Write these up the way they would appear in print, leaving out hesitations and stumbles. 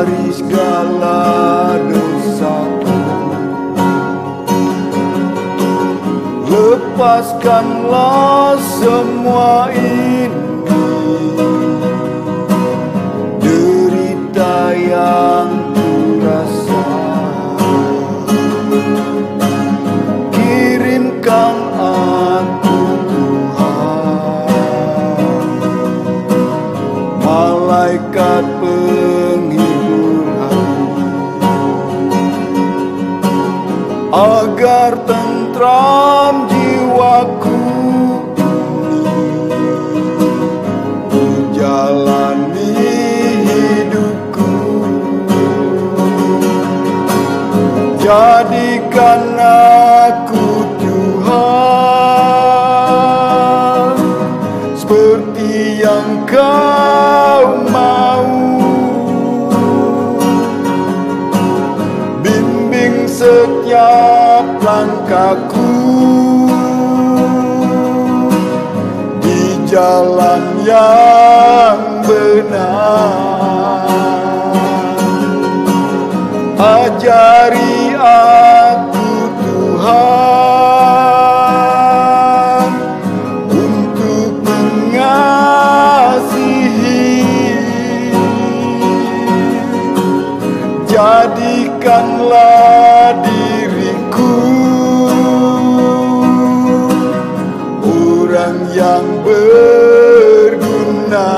dari segala dosaku. Lepaskanlah semua ini, derita yang kurasa. Kirimkan aku Tuhan, malaikat penghibur hati, agar tentram jiwaku menjalani hidupku. Jadikan aku Tuhan seperti yang Kau mau. Bimbing setiap langkahku di jalan yang benar. Ajari aku Tuhan untuk mengasihi. Jadikanlah diriku orang yang berguna.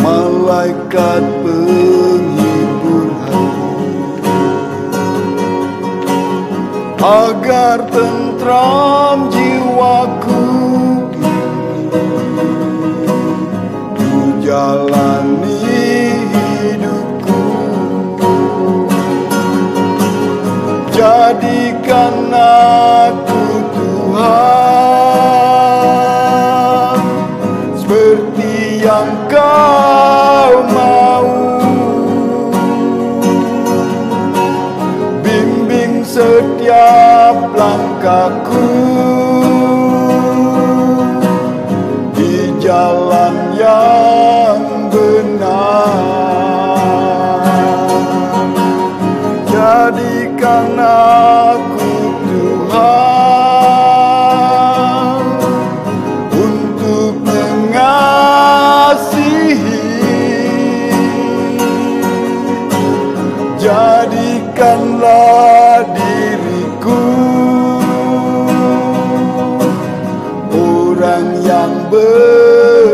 Malaikat penghibur hati, agar tentram jiwaku menjalani hidupku. Jadikan aku Tuhan seperti yang Kau mau. Bimbing setiap langkahku di jalan yang benar. Jadikan aku Tuhan untuk mengasihi. Jadikanlah diriku orang yang berguna.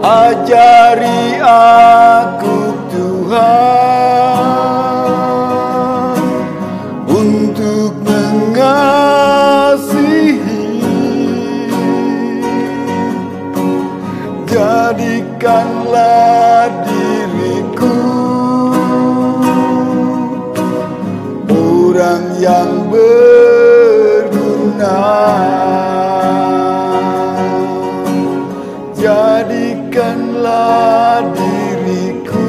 Ajari aku Tuhan untuk mengasihi. Jadikanlah diriku orang yang berguna. Jadikanlah diriku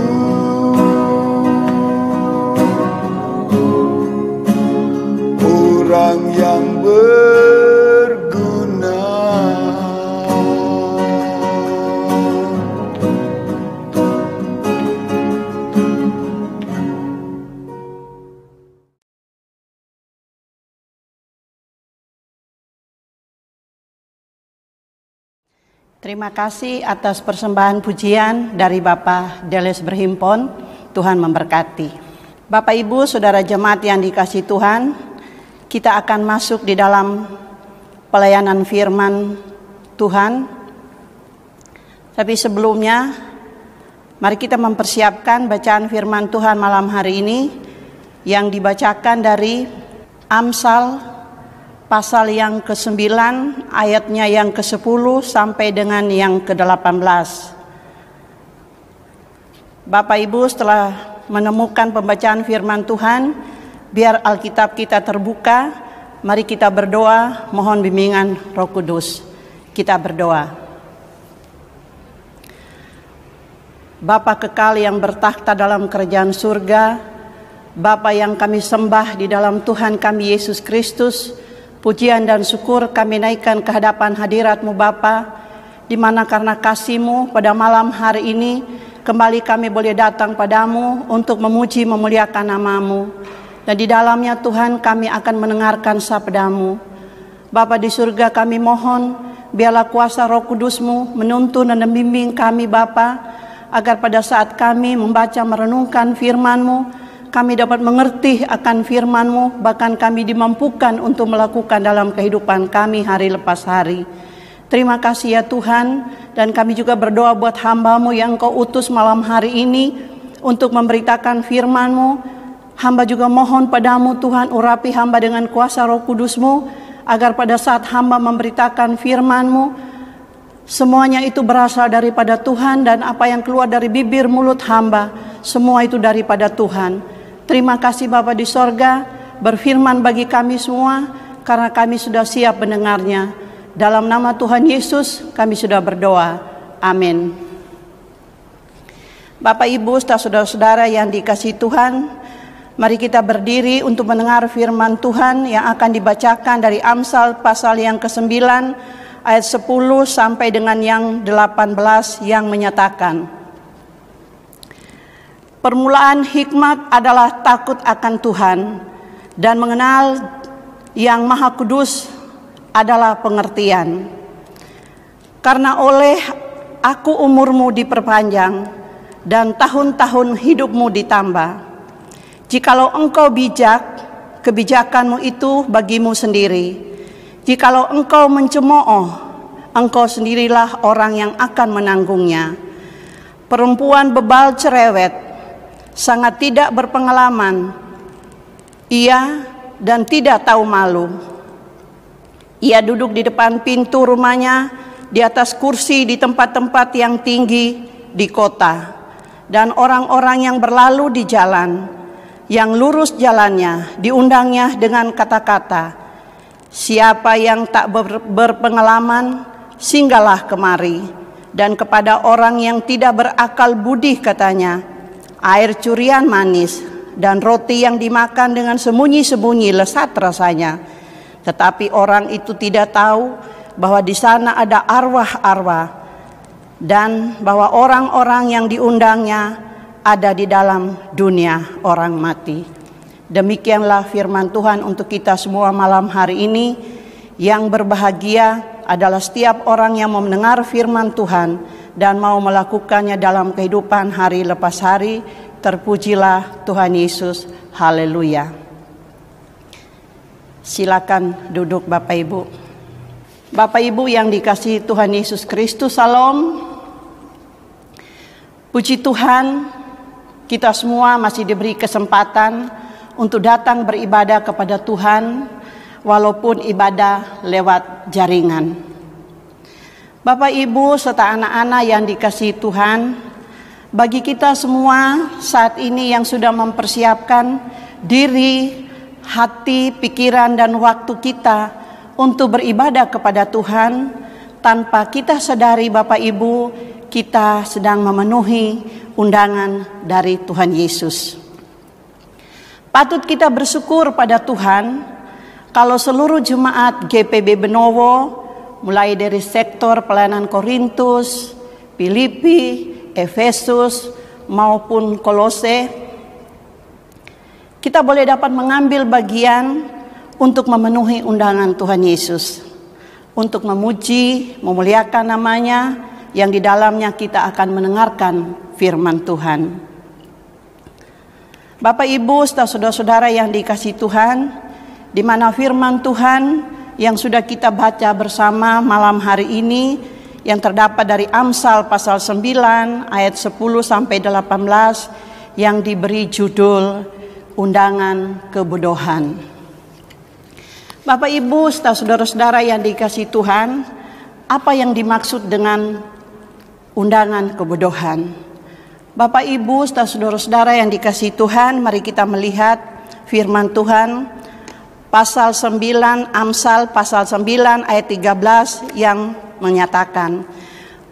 orang yang berguna. Terima kasih atas persembahan pujian dari Bapak Deles Berhimpon. Tuhan memberkati. Bapak Ibu, Saudara jemaat yang dikasihi Tuhan, kita akan masuk di dalam pelayanan firman Tuhan. Tapi sebelumnya, mari kita mempersiapkan bacaan firman Tuhan malam hari ini yang dibacakan dari Amsal pasal yang ke-9 ayatnya yang ke-10 sampai dengan yang ke-18. Bapak Ibu, setelah menemukan pembacaan firman Tuhan, biar Alkitab kita terbuka, mari kita berdoa mohon bimbingan Roh Kudus. Kita berdoa. Bapa kekal yang bertakhta dalam kerajaan surga, Bapa yang kami sembah di dalam Tuhan kami Yesus Kristus, pujian dan syukur kami naikkan ke hadapan hadirat-Mu Bapa, di mana karena kasih-Mu pada malam hari ini, kembali kami boleh datang padamu untuk memuji memuliakan nama-Mu. Dan di dalamnya Tuhan kami akan mendengarkan sabda-Mu. Bapa di surga kami mohon, biarlah kuasa Roh Kudus-Mu menuntun dan membimbing kami Bapa, agar pada saat kami membaca merenungkan firman-Mu, kami dapat mengerti akan firman-Mu, bahkan kami dimampukan untuk melakukan dalam kehidupan kami hari lepas hari. Terima kasih ya Tuhan, dan kami juga berdoa buat hamba-Mu yang Kau utus malam hari ini untuk memberitakan firman-Mu. Hamba juga mohon padamu Tuhan, urapi hamba dengan kuasa Roh Kudus-Mu, agar pada saat hamba memberitakan firman-Mu, semuanya itu berasal daripada Tuhan, dan apa yang keluar dari bibir mulut hamba, semua itu daripada Tuhan. Terima kasih Bapa di sorga, berfirman bagi kami semua, karena kami sudah siap mendengarnya. Dalam nama Tuhan Yesus kami sudah berdoa. Amin. Bapak Ibu, saudara-saudara yang dikasihi Tuhan, mari kita berdiri untuk mendengar firman Tuhan yang akan dibacakan dari Amsal pasal yang ke-9 ayat 10 sampai dengan yang 18 yang menyatakan, permulaan hikmat adalah takut akan Tuhan, dan mengenal yang Maha Kudus adalah pengertian. Karena oleh aku umurmu diperpanjang, dan tahun-tahun hidupmu ditambah. Jikalau engkau bijak, kebijakanmu itu bagimu sendiri. Jikalau engkau mencemooh, engkau sendirilah orang yang akan menanggungnya. Perempuan bebal cerewet, sangat tidak berpengalaman, ia dan tidak tahu malu. Ia duduk di depan pintu rumahnya, di atas kursi di tempat-tempat yang tinggi di kota, dan orang-orang yang berlalu di jalan, yang lurus jalannya, diundangnya dengan kata-kata, siapa yang tak berpengalaman, singgahlah kemari. Dan kepada orang yang tidak berakal budi katanya, air curian manis dan roti yang dimakan dengan sembunyi-sembunyi lesat rasanya. Tetapi orang itu tidak tahu bahwa di sana ada arwah-arwah, dan bahwa orang-orang yang diundangnya ada di dalam dunia orang mati. Demikianlah firman Tuhan untuk kita semua malam hari ini. Yang berbahagia adalah setiap orang yang mau mendengar firman Tuhan dan mau melakukannya dalam kehidupan hari lepas hari. Terpujilah Tuhan Yesus. Haleluya. Silakan duduk Bapak Ibu. Bapak Ibu yang dikasihi Tuhan Yesus Kristus, salam. Puji Tuhan, kita semua masih diberi kesempatan untuk datang beribadah kepada Tuhan, walaupun ibadah lewat jaringan. Bapak Ibu serta anak-anak yang dikasihi Tuhan, bagi kita semua saat ini yang sudah mempersiapkan diri, hati, pikiran, dan waktu kita untuk beribadah kepada Tuhan, tanpa kita sadari Bapak Ibu, kita sedang memenuhi undangan dari Tuhan Yesus. Patut kita bersyukur pada Tuhan kalau seluruh jemaat GPB Benowo, mulai dari sektor pelayanan Korintus, Filipi, Efesus, maupun Kolose, kita boleh dapat mengambil bagian untuk memenuhi undangan Tuhan Yesus, untuk memuji, memuliakan namanya, yang di dalamnya kita akan mendengarkan firman Tuhan. Bapak Ibu, saudara-saudara yang dikasihi Tuhan, di mana firman Tuhan yang sudah kita baca bersama malam hari ini, yang terdapat dari Amsal pasal 9 ayat 10 sampai 18, yang diberi judul undangan kebodohan. Bapak Ibu, saudara-saudara yang dikasihi Tuhan, apa yang dimaksud dengan undangan kebodohan? Bapak Ibu, saudara-saudara yang dikasihi Tuhan, mari kita melihat firman Tuhan pasal 9 Amsal pasal 9 ayat 13 yang menyatakan,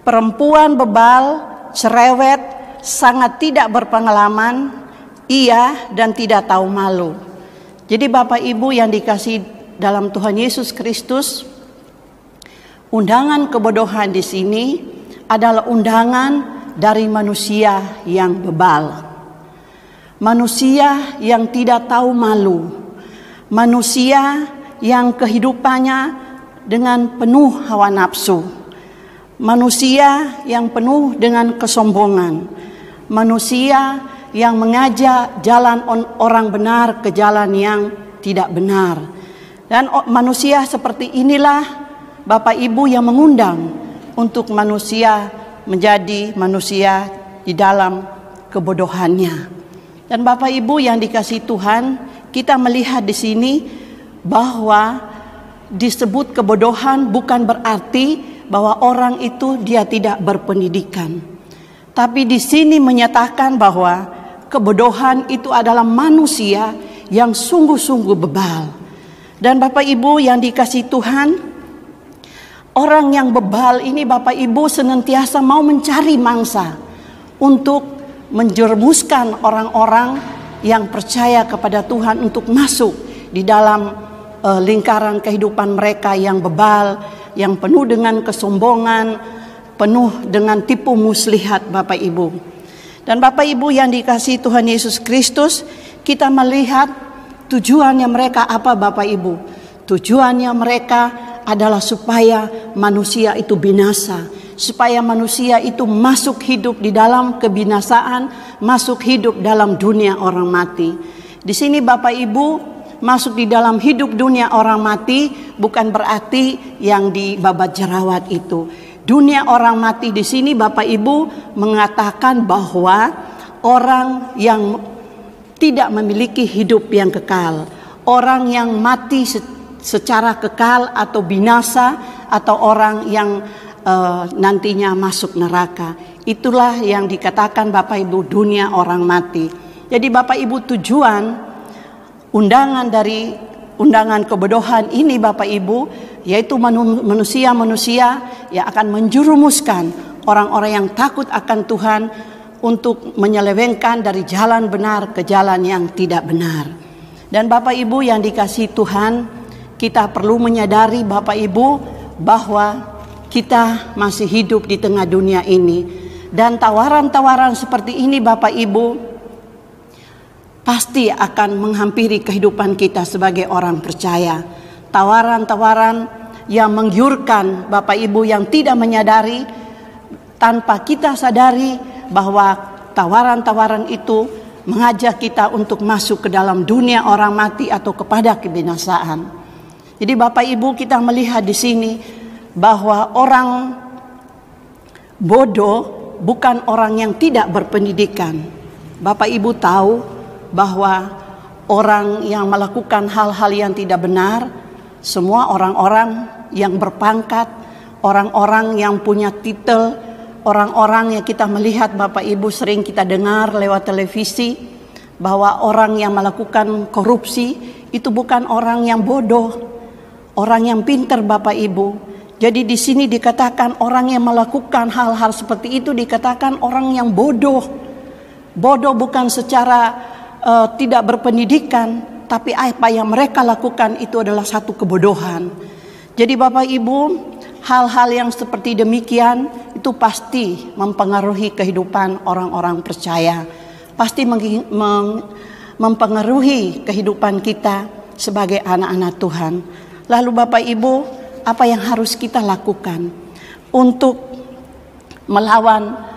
perempuan bebal, cerewet, sangat tidak berpengalaman, ia dan tidak tahu malu. Jadi Bapak Ibu yang dikasihi dalam Tuhan Yesus Kristus, undangan kebodohan di sini adalah undangan dari manusia yang bebal. Manusia yang tidak tahu malu. Manusia yang kehidupannya dengan penuh hawa nafsu. Manusia yang penuh dengan kesombongan. Manusia yang mengajak jalan orang benar ke jalan yang tidak benar. Dan manusia seperti inilah Bapak Ibu yang mengundang untuk manusia menjadi manusia di dalam kebodohannya. Dan Bapak Ibu yang dikasihi Tuhan, kita melihat di sini bahwa disebut kebodohan bukan berarti bahwa orang itu dia tidak berpendidikan. Tapi di sini menyatakan bahwa kebodohan itu adalah manusia yang sungguh-sungguh bebal. Dan Bapak Ibu yang dikasihi Tuhan, orang yang bebal ini Bapak Ibu senantiasa mau mencari mangsa untuk menjerumuskan orang-orang yang percaya kepada Tuhan untuk masuk di dalam lingkaran kehidupan mereka yang bebal, yang penuh dengan kesombongan, penuh dengan tipu muslihat Bapak Ibu. Dan Bapak Ibu yang dikasihi Tuhan Yesus Kristus, kita melihat tujuannya mereka apa Bapak Ibu? Tujuannya mereka adalah supaya manusia itu binasa, supaya manusia itu masuk hidup di dalam kebinasaan, masuk hidup dalam dunia orang mati. Di sini Bapak Ibu, masuk di dalam hidup dunia orang mati bukan berarti yang di babat jerawat itu. Dunia orang mati di sini Bapak Ibu mengatakan bahwa orang yang tidak memiliki hidup yang kekal, orang yang mati secara kekal atau binasa, atau orang yang nantinya masuk neraka. Itulah yang dikatakan Bapak Ibu dunia orang mati. Jadi Bapak Ibu, tujuan undangan dari undangan kebodohan ini Bapak Ibu, yaitu manusia-manusia yang akan menjerumuskan orang-orang yang takut akan Tuhan untuk menyelewengkan dari jalan benar ke jalan yang tidak benar. Dan Bapak Ibu yang dikasihi Tuhan, kita perlu menyadari Bapak Ibu bahwa kita masih hidup di tengah dunia ini. Dan tawaran-tawaran seperti ini Bapak Ibu pasti akan menghampiri kehidupan kita sebagai orang percaya. Tawaran-tawaran yang menggiurkan Bapak Ibu yang tidak menyadari, tanpa kita sadari bahwa tawaran-tawaran itu mengajak kita untuk masuk ke dalam dunia orang mati atau kepada kebinasaan. Jadi Bapak Ibu, kita melihat di sini bahwa orang bodoh bukan orang yang tidak berpendidikan. Bapak Ibu tahu bahwa orang yang melakukan hal-hal yang tidak benar, semua orang-orang yang berpangkat, orang-orang yang punya titel, orang-orang yang kita melihat Bapak Ibu sering kita dengar lewat televisi, bahwa orang yang melakukan korupsi itu bukan orang yang bodoh, orang yang pintar Bapak Ibu. Jadi di sini dikatakan orang yang melakukan hal-hal seperti itu dikatakan orang yang bodoh. Bodoh bukan secara tidak berpendidikan, tapi apa yang mereka lakukan itu adalah satu kebodohan. Jadi Bapak Ibu, hal-hal yang seperti demikian itu pasti mempengaruhi kehidupan orang-orang percaya. Pasti mempengaruhi kehidupan kita sebagai anak-anak Tuhan. Lalu Bapak Ibu, apa yang harus kita lakukan untuk melawan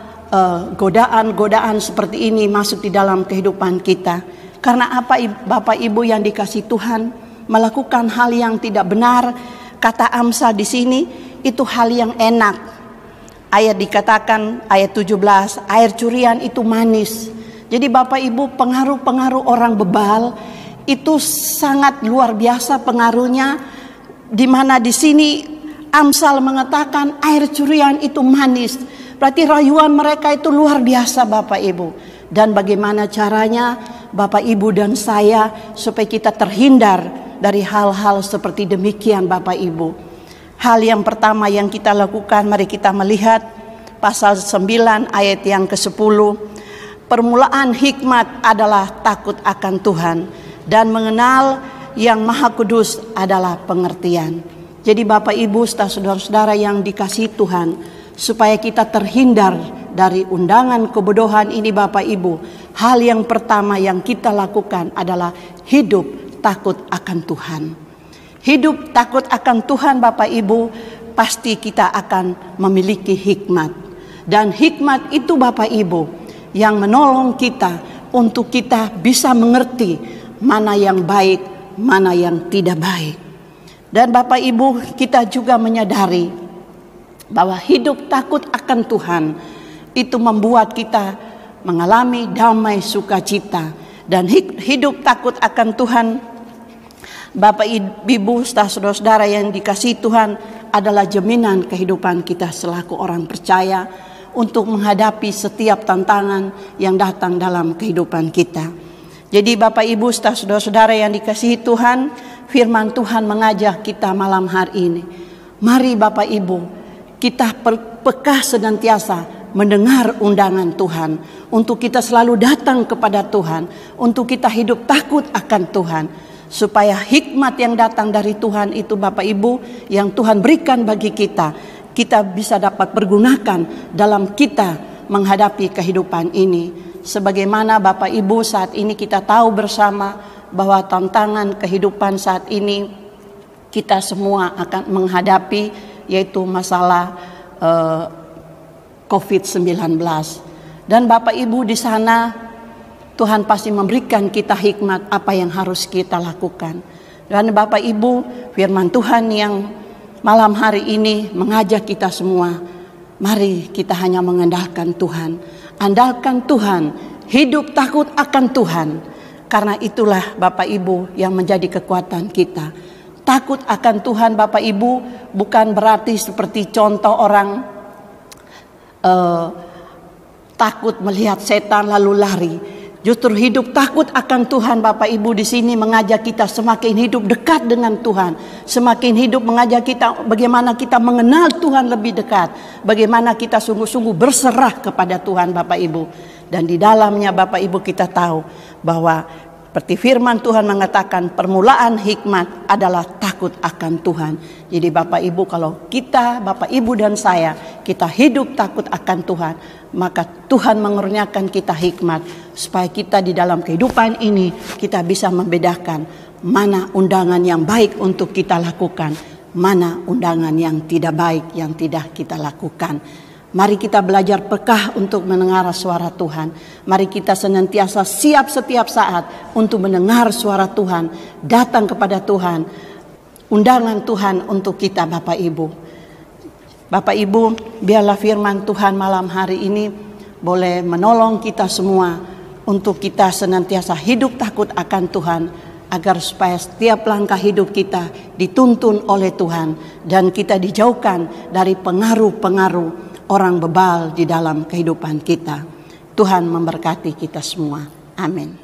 godaan-godaan seperti ini masuk di dalam kehidupan kita? Karena apa Bapak Ibu yang dikasihi Tuhan, melakukan hal yang tidak benar, kata Amsal di sini itu hal yang enak. Ayat dikatakan ayat 17, air curian itu manis. Jadi Bapak Ibu, pengaruh-pengaruh orang bebal itu sangat luar biasa pengaruhnya, di mana di sini Amsal mengatakan air curian itu manis. Berarti rayuan mereka itu luar biasa Bapak Ibu. Dan bagaimana caranya Bapak Ibu dan saya supaya kita terhindar dari hal-hal seperti demikian Bapak Ibu. Hal yang pertama yang kita lakukan, mari kita melihat pasal 9 ayat yang ke-10. Permulaan hikmat adalah takut akan Tuhan, dan mengenal yang Maha Kudus adalah pengertian. Jadi Bapak Ibu, saudara-saudara yang dikasihi Tuhan, supaya kita terhindar dari undangan kebodohan ini Bapak Ibu, hal yang pertama yang kita lakukan adalah hidup takut akan Tuhan. Hidup takut akan Tuhan Bapak Ibu, pasti kita akan memiliki hikmat. Dan hikmat itu Bapak Ibu yang menolong kita untuk kita bisa mengerti mana yang baik, mana yang tidak baik. Dan Bapak Ibu, kita juga menyadari bahwa hidup takut akan Tuhan itu membuat kita mengalami damai sukacita. Dan hidup takut akan Tuhan, Bapak Ibu, saudara-saudara yang dikasihi Tuhan, adalah jaminan kehidupan kita selaku orang percaya untuk menghadapi setiap tantangan yang datang dalam kehidupan kita. Jadi Bapak Ibu, saudara-saudara yang dikasihi Tuhan, firman Tuhan mengajak kita malam hari ini. Mari Bapak Ibu, kita peka senantiasa mendengar undangan Tuhan. Untuk kita selalu datang kepada Tuhan. Untuk kita hidup takut akan Tuhan. Supaya hikmat yang datang dari Tuhan itu Bapak Ibu, yang Tuhan berikan bagi kita, kita bisa dapat pergunakan dalam kita menghadapi kehidupan ini. Sebagaimana Bapak Ibu saat ini kita tahu bersama bahwa tantangan kehidupan saat ini kita semua akan menghadapi, yaitu masalah COVID-19. Dan Bapak Ibu di sana Tuhan pasti memberikan kita hikmat apa yang harus kita lakukan. Dan Bapak Ibu, firman Tuhan yang malam hari ini mengajak kita semua, mari kita hanya mengandalkan Tuhan. Andalkan Tuhan, hidup takut akan Tuhan. Karena itulah Bapak Ibu yang menjadi kekuatan kita. Takut akan Tuhan Bapak Ibu bukan berarti seperti contoh orang takut melihat setan lalu lari. Justru hidup takut akan Tuhan Bapak Ibu di sini mengajak kita semakin hidup dekat dengan Tuhan. Semakin hidup mengajak kita bagaimana kita mengenal Tuhan lebih dekat. Bagaimana kita sungguh-sungguh berserah kepada Tuhan Bapak Ibu. Dan di dalamnya Bapak Ibu kita tahu bahwa seperti firman Tuhan mengatakan permulaan hikmat adalah takut akan Tuhan. Jadi Bapak Ibu, kalau kita, Bapak Ibu dan saya, kita hidup takut akan Tuhan, maka Tuhan mengeruniakan kita hikmat supaya kita di dalam kehidupan ini kita bisa membedakan mana undangan yang baik untuk kita lakukan, mana undangan yang tidak baik yang tidak kita lakukan. Mari kita belajar peka untuk mendengar suara Tuhan. Mari kita senantiasa siap setiap saat untuk mendengar suara Tuhan, datang kepada Tuhan, undangan Tuhan untuk kita Bapak Ibu. Bapak Ibu, biarlah firman Tuhan malam hari ini boleh menolong kita semua untuk kita senantiasa hidup takut akan Tuhan, agar supaya setiap langkah hidup kita dituntun oleh Tuhan dan kita dijauhkan dari pengaruh-pengaruh orang bebal di dalam kehidupan kita. Tuhan memberkati kita semua. Amin.